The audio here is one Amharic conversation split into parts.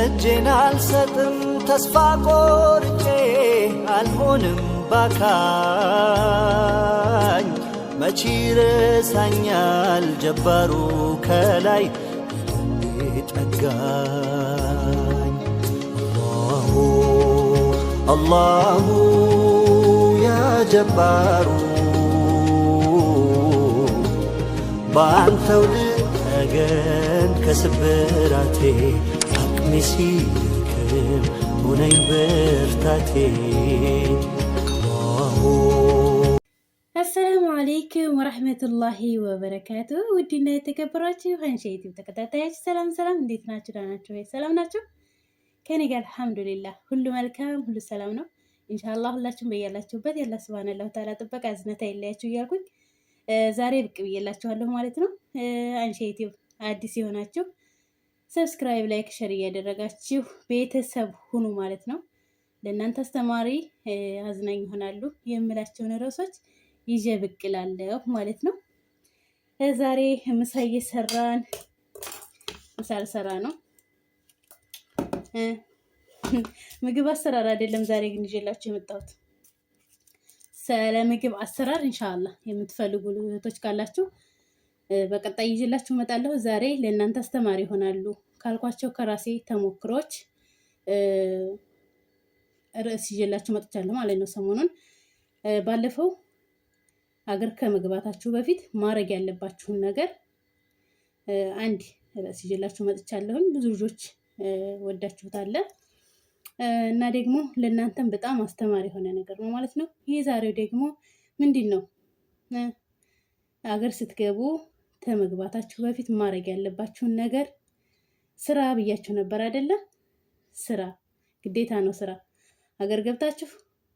እጄን አልሰጥም ተስፋ ቆርጬ አልሆንም ባካኝ መች ይረሳኛል ጀባሩ ከላይ ጠጋኝ አላሁ ያ ጀባሩ በአንተው ልጠገን ከስብራቴ አቅሜ ሲደክም ሁነኝ ብርታቴ። አሰላሙ አለይኩም ወራህመቱላሂ ወበረካቱ። ውድና የተከበራችሁ ሀንሻ ዩቲዩብ ተከታታዮች ሰላም፣ እንዴት ናችሁ? ደህና ናችሁ ወይ? ሰላም ናችሁ? ከኔ ጋር አልሐምዱሊላህ ሁሉ መልካም፣ ሁሉ ሰላም ነው። ኢንሻአላህ ሁላችሁም በያላችሁበት የአላህ ሱብሃነሁ ወተዓላ ጥበቃ እዝነት አይለያችሁ እያልኩኝ ዛሬ ብቅ ብዬላችኋለሁ ማለት ነው። ሀንሻ ዩቲዩብ አዲስ የሆናችሁ ሰብስክራይብ፣ ላይክ፣ ሸር እያደረጋችሁ ቤተሰብ ሁኑ ማለት ነው። ለእናንተ አስተማሪ አዝናኝ ይሆናሉ የምላቸውን ርዕሶች ይዤ ብቅ እላለሁ ማለት ነው። ዛሬ ምሳ እየሰራን ምሳ ልሰራ ነው። ምግብ አሰራር አይደለም ዛሬ ግን ይዤላችሁ የመጣሁት ስለ ምግብ አሰራር ኢንሻአላህ የምትፈልጉ እህቶች ካላችሁ በቀጣይ ይዤላችሁ እመጣለሁ። ዛሬ ለእናንተ አስተማሪ ይሆናሉ ካልኳቸው ከራሴ ተሞክሮች ርዕስ ይዤላችሁ መጥቻለሁ ማለት ነው። ሰሞኑን ባለፈው ሀገር ከመግባታችሁ በፊት ማድረግ ያለባችሁን ነገር አንድ ርዕስ ይዤላችሁ መጥቻለሁኝ። ብዙ ልጆች ወዳችሁታል እና ደግሞ ለእናንተም በጣም አስተማሪ የሆነ ነገር ነው ማለት ነው። ይህ ዛሬው ደግሞ ምንድን ነው ሀገር ስትገቡ ከመግባታችሁ በፊት ማድረግ ያለባችሁን ነገር ስራ ብያችሁ ነበር አይደለ? ስራ ግዴታ ነው። ስራ ሀገር ገብታችሁ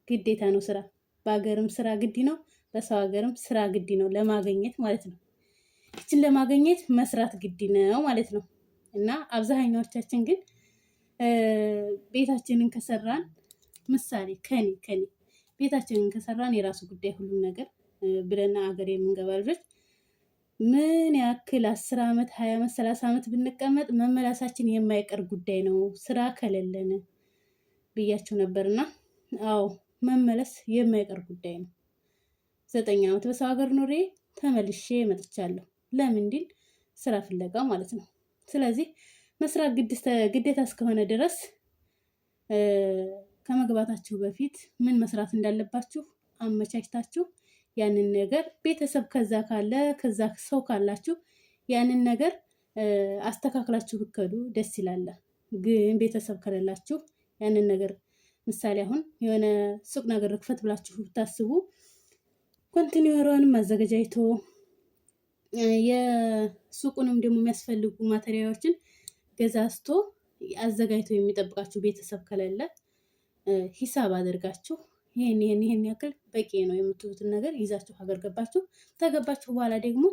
ግዴታ ነው ስራ። በሀገርም ስራ ግድ ነው፣ በሰው ሀገርም ስራ ግድ ነው ለማግኘት ማለት ነው። ይችን ለማግኘት መስራት ግድ ነው ማለት ነው። እና አብዛኛዎቻችን ግን ቤታችንን ከሰራን ምሳሌ ከኔ ቤታችንን ከሰራን የራሱ ጉዳይ ሁሉም ነገር ብለና ሀገር የምንገባ ልጆች ምን ያክል 10 ዓመት 20 ዓመት 30 ዓመት ብንቀመጥ መመላሳችን የማይቀር ጉዳይ ነው ስራ ከሌለን ብያችሁ ነበርና፣ አዎ መመለስ የማይቀር ጉዳይ ነው። 9 ዓመት በሰው ሀገር ኖሬ ተመልሼ መጥቻለሁ። ለምንድን? ስራ ፍለጋ ማለት ነው። ስለዚህ መስራት ግዴታ እስከሆነ ድረስ ከመግባታችሁ በፊት ምን መስራት እንዳለባችሁ አመቻችታችሁ ያንን ነገር ቤተሰብ ከዛ ካለ ከዛ ሰው ካላችሁ ያንን ነገር አስተካክላችሁ ብከዱ ደስ ይላል። ግን ቤተሰብ ከሌላችሁ ያንን ነገር ምሳሌ አሁን የሆነ ሱቅ ነገር ክፈት ብላችሁ ብታስቡ ኮንቲኒየሩንም አዘጋጅቶ የሱቁንም ደግሞ የሚያስፈልጉ ማቴሪያሎችን ገዛዝቶ አዘጋጅቶ የሚጠብቃችሁ ቤተሰብ ከሌለ ሂሳብ አድርጋችሁ ይሄን ያክል በቂ ነው የምትሉትን ነገር ይዛችሁ ሀገር ገባችሁ። ተገባችሁ በኋላ ደግሞ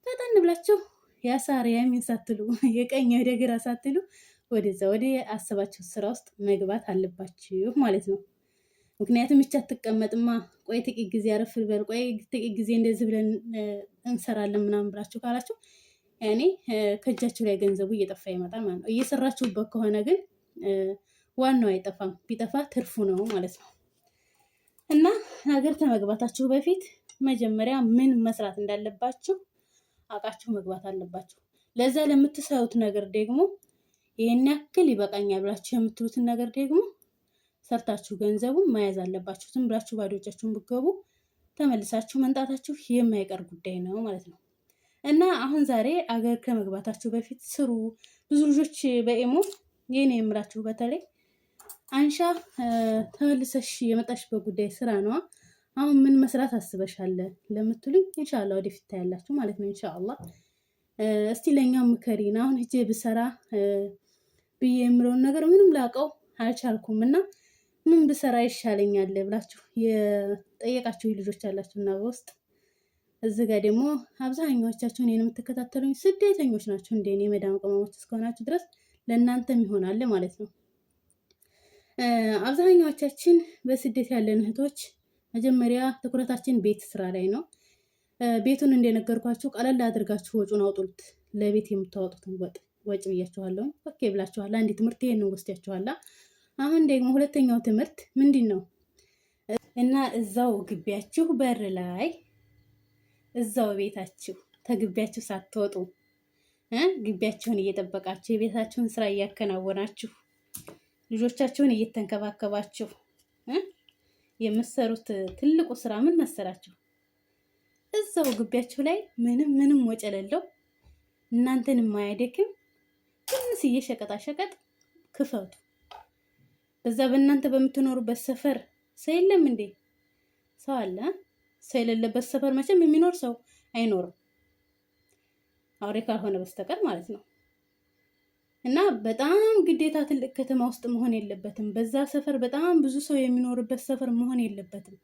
ፈጠን ብላችሁ ያሳር ያሚን ሳትሉ የቀኝ ወደ ግራ ሳትሉ ወደዛ ወደ አሰባችሁ ስራ ውስጥ መግባት አለባችሁ ማለት ነው። ምክንያቱም ይቻ አትቀመጥማ። ቆይ ጥቂት ጊዜ አረፍ በል፣ ቆይ ጥቂት ጊዜ እንደዚህ ብለን እንሰራለን ምናምን ብላችሁ ካላችሁ ያኔ ከእጃችሁ ላይ ገንዘቡ እየጠፋ ይመጣል ማለት ነው። እየሰራችሁበት ከሆነ ግን ዋናው አይጠፋም፣ ቢጠፋ ትርፉ ነው ማለት ነው። እና ሀገር ከመግባታችሁ በፊት መጀመሪያ ምን መስራት እንዳለባችሁ አውቃችሁ መግባት አለባችሁ። ለዛ ለምትሰሩት ነገር ደግሞ ይሄን ያክል ይበቃኛል ብላችሁ የምትሉትን ነገር ደግሞ ሰርታችሁ ገንዘቡን መያዝ አለባችሁ። ዝም ብላችሁ ባዶ እጃችሁን ብትገቡ ተመልሳችሁ መንጣታችሁ የማይቀር ጉዳይ ነው ማለት ነው። እና አሁን ዛሬ አገር ከመግባታችሁ በፊት ስሩ። ብዙ ልጆች በኢሞ የኔ የምላችሁ በተለይ አንሻ ተመልሰሽ የመጣሽበት ጉዳይ ስራ ነው፣ አሁን ምን መስራት አስበሻል ለምትሉኝ ኢንሻአላህ ወደፊት ታያላችሁ ማለት ነው። ኢንሻአላህ እስቲ ለኛም ምከሪና አሁን ሂጄ ብሰራ ብዬ የምለውን ነገር ምንም ላቀው አልቻልኩም እና ምን ብሰራ ይሻለኛል ብላችሁ የጠየቃችሁ ልጆች አላችሁና በውስጥ እዚህ ጋር ደግሞ አብዛኛዎቻችሁ እኔን የምትከታተሉኝ ስደተኞች ናችሁ። እንደኔ መዳም ቅመሞች እስከሆናችሁ ድረስ ለእናንተም ይሆናል ማለት ነው። አብዛኛዎቻችን በስደት ያለን እህቶች መጀመሪያ ትኩረታችን ቤት ስራ ላይ ነው። ቤቱን እንደነገርኳችሁ ቀለል አድርጋችሁ ወጪውን አውጡት። ለቤት የምታወጡትን ወጥ ወጭ ብያችኋለሁ። ኦኬ ብላችኋል። አንድ ትምህርት ይሄንን ወስዳችኋል። አሁን ደግሞ ሁለተኛው ትምህርት ምንድነው? እና እዛው ግቢያችሁ በር ላይ እዛው ቤታችሁ ተግቢያችሁ ሳትወጡ ግቢያችሁን እየጠበቃችሁ የቤታችሁን ስራ እያከናወናችሁ ልጆቻችሁን እየተንከባከባችሁ የምትሰሩት ትልቁ ስራ ምን መሰላችሁ? እዛው ግቢያችሁ ላይ ምንም ወጪ የሌለው እናንተን የማያደክም ትንሽዬ ሸቀጣሸቀጥ ክፈቱ። በዛ በእናንተ በምትኖሩበት ሰፈር ሰው የለም እንዴ? ሰው አለ። ሰው የሌለበት ሰፈር መቼም የሚኖር ሰው አይኖርም፣ አውሬ ካልሆነ በስተቀር ማለት ነው። እና በጣም ግዴታ ትልቅ ከተማ ውስጥ መሆን የለበትም። በዛ ሰፈር በጣም ብዙ ሰው የሚኖርበት ሰፈር መሆን የለበትም።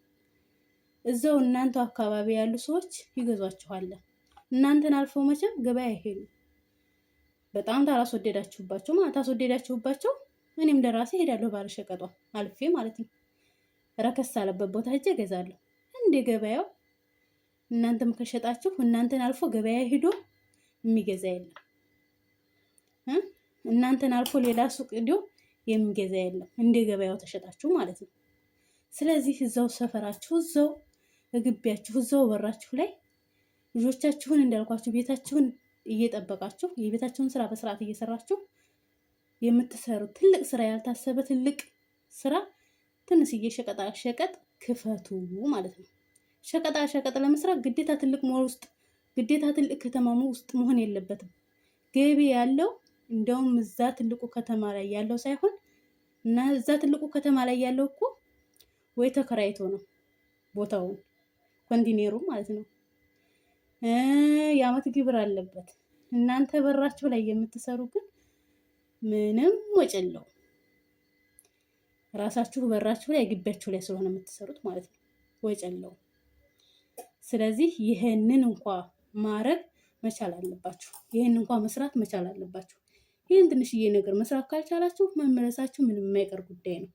እዛው እናንተው አካባቢ ያሉ ሰዎች ይገዟችኋል። እናንተን አልፈው መቼም ገበያ አይሄዱ። በጣም ታላስወደዳችሁባቸው ማለት ታስወደዳችሁባቸው እኔም ለራሴ ሄዳለሁ ባለሸቀጧ አልፌ ማለት ነው። ረከስ አለበት ቦታ ሄጄ እገዛለሁ። እንደ ገበያው እናንተም ከሸጣችሁ እናንተን አልፎ ገበያ ሄዶ የሚገዛ የለም። እናንተን አልፎ ሌላ ሱቅ ሄዶ የሚገዛ የለም። እንደ ገበያው ተሸጣችሁ ማለት ነው። ስለዚህ እዛው ሰፈራችሁ እዛው ግቢያችሁ እዛው በራችሁ ላይ ልጆቻችሁን እንዳልኳችሁ ቤታችሁን እየጠበቃችሁ የቤታችሁን ስራ በስርዓት እየሰራችሁ የምትሰሩት ትልቅ ስራ ያልታሰበ ትልቅ ስራ ትንሽዬ ሸቀጣ ሸቀጥ ክፈቱ ማለት ነው። ሸቀጣ ሸቀጥ ለመስራት ግዴታ ትልቅ ሞል ውስጥ ግዴታ ትልቅ ከተማ ውስጥ መሆን የለበትም። ገቢ ያለው እንደውም እዛ ትልቁ ከተማ ላይ ያለው ሳይሆን እና እዛ ትልቁ ከተማ ላይ ያለው እኮ ወይ ተከራይቶ ነው ቦታውን ኮንቲኔሩ ማለት ነው። የዓመት ግብር አለበት። እናንተ በራችሁ ላይ የምትሰሩ ግን ምንም ወጪ የለውም። ራሳችሁ በራችሁ ላይ ግቢያችሁ ላይ ስለሆነ የምትሰሩት ማለት ነው፣ ወጪ የለውም። ስለዚህ ይሄንን እንኳን ማድረግ መቻል አለባችሁ። ይሄን እንኳን መስራት መቻል አለባችሁ። ይሄን ትንሽዬ ነገር መስራት ካልቻላችሁ መመለሳችሁ ምንም የማይቀር ጉዳይ ነው።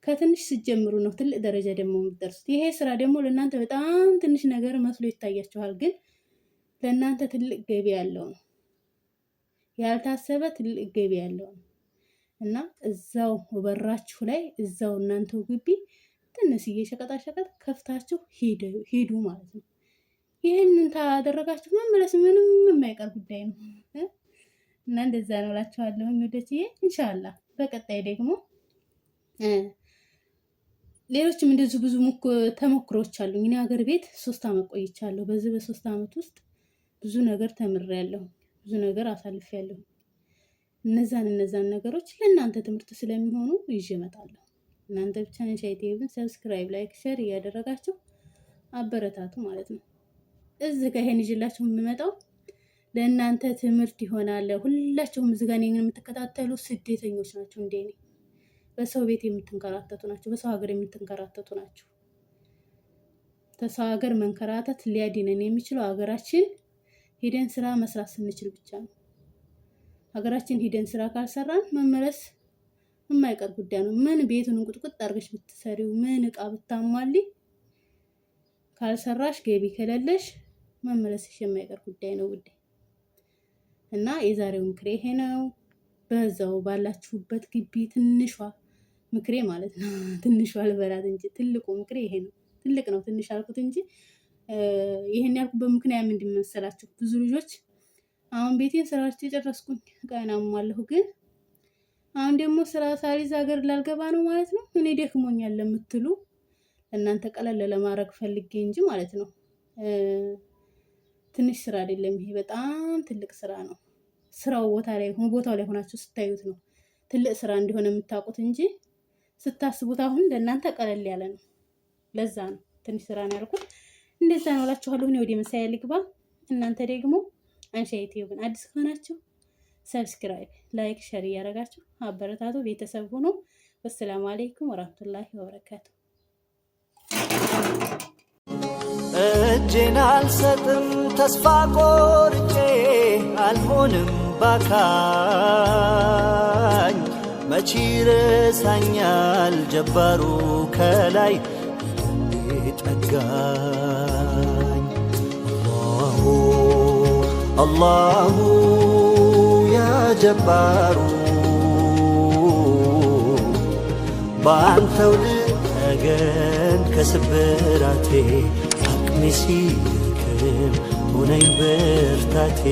ከትንሽ ስትጀምሩ ነው ትልቅ ደረጃ ደግሞ የምትደርሱት። ይሄ ስራ ደግሞ ለእናንተ በጣም ትንሽ ነገር መስሎ ይታያችኋል፣ ግን ለእናንተ ትልቅ ገቢ ያለው ነው። ያልታሰበ ትልቅ ገቢ ያለው ነው እና እዛው በራችሁ ላይ እዛው እናንተው ግቢ ትንሽዬ ሸቀጣሸቀጥ ከፍታችሁ ሂዱ ማለት ነው። ይህንን ታደረጋችሁ መመለስ ምንም የማይቀር ጉዳይ ነው እና እንደዛ ነው እላችኋለሁ ወደዚህ ኢንሻአላህ። በቀጣይ ደግሞ ሌሎችም እንደዚህ ብዙ ተሞክሮች አሉ። እኔ ሀገር ቤት 3 አመት ቆይቻለሁ። በዚህ በ3 አመት ውስጥ ብዙ ነገር ተምሬያለሁ፣ ብዙ ነገር አሳልፌያለሁ። እነዛን ነገሮች ለእናንተ ትምህርት ስለሚሆኑ ይዤ እመጣለሁ። እናንተ ብቻ ሻይቴብን ሰብስክራይብ፣ ላይክ፣ ሼር እያደረጋችሁ አበረታቱ ማለት ነው። እዚህ ጋር ይሄን ይዤላችሁ የምመጣው ለእናንተ ትምህርት ይሆናል። ሁላችሁም እዚህ ጋር እኔን የምትከታተሉ ስደተኞች ናችሁ፣ እንደኔ በሰው ቤት የምትንከራተቱ ናችሁ፣ በሰው ሀገር የምትንከራተቱ ናችሁ። ተሰው ሀገር መንከራተት ሊያድነን የሚችለው ሀገራችን ሄደን ስራ መስራት ስንችል ብቻ ነው። ሀገራችን ሄደን ስራ ካልሰራን መመለስ የማይቀር ጉዳይ ነው። ምን ቤቱን እንቁጥቁጥ አድርገሽ ብትሰሪው፣ ምን እቃ ብታሟሊ፣ ካልሰራሽ ገቢ ከሌለሽ መመለስሽ የማይቀር ጉዳይ ነው ውዴ። እና የዛሬው ምክሬ ይሄ ነው። በዛው ባላችሁበት ግቢ ትንሿ ምክሬ ማለት ነው፣ ትንሿ አልበላት እንጂ ትልቁ ምክሬ ይሄ ነው። ትልቅ ነው ትንሽ አልኩት እንጂ ይሄን ያልኩበት ምክንያት ምንድን መሰላችሁ? ብዙ ልጆች አሁን ቤቴን ስራዎች የጨረስኩኝ ቀናማለሁ፣ ግን አሁን ደግሞ ስራ ሳሪዝ ሀገር ላልገባ ነው ማለት ነው። እኔ ደክሞኛል ለምትሉ እናንተ ቀለል ለማድረግ ፈልጌ እንጂ ማለት ነው። ትንሽ ስራ አይደለም ይሄ፣ በጣም ትልቅ ስራ ነው። ስራው ቦታው ላይ ሆናችሁ ስታዩት ነው ትልቅ ስራ እንደሆነ የምታውቁት እንጂ ስታስቡት አሁን ለእናንተ ቀለል ያለ ነው። ለዛ ነው ትንሽ ስራ ነው ያልኩት። እንደዛ ነው እላችኋለሁ። እኔ ወደ መሳያ ልግባ። እናንተ ደግሞ አንሻ ዩቲዩብን አዲስ ከሆናችሁ ሰብስክራይብ፣ ላይክ፣ ሼር እያደረጋችሁ አበረታቱ፣ ቤተሰብ ሁኑ። ወሰላሙ አለይኩም ወራህመቱላሂ ወበረካቱ። እጄን አልሰጥም ተስፋ ቆርጬ አልሆንም ባካኝ መቼ ረሳኛል ጀባሩ ከላይ ጠጋኝ። አላሁ ጀባሩ በአንተው ልጠገን ከስብራቴ አቅሜ ሲደክም ሁነኝ ብርታቴ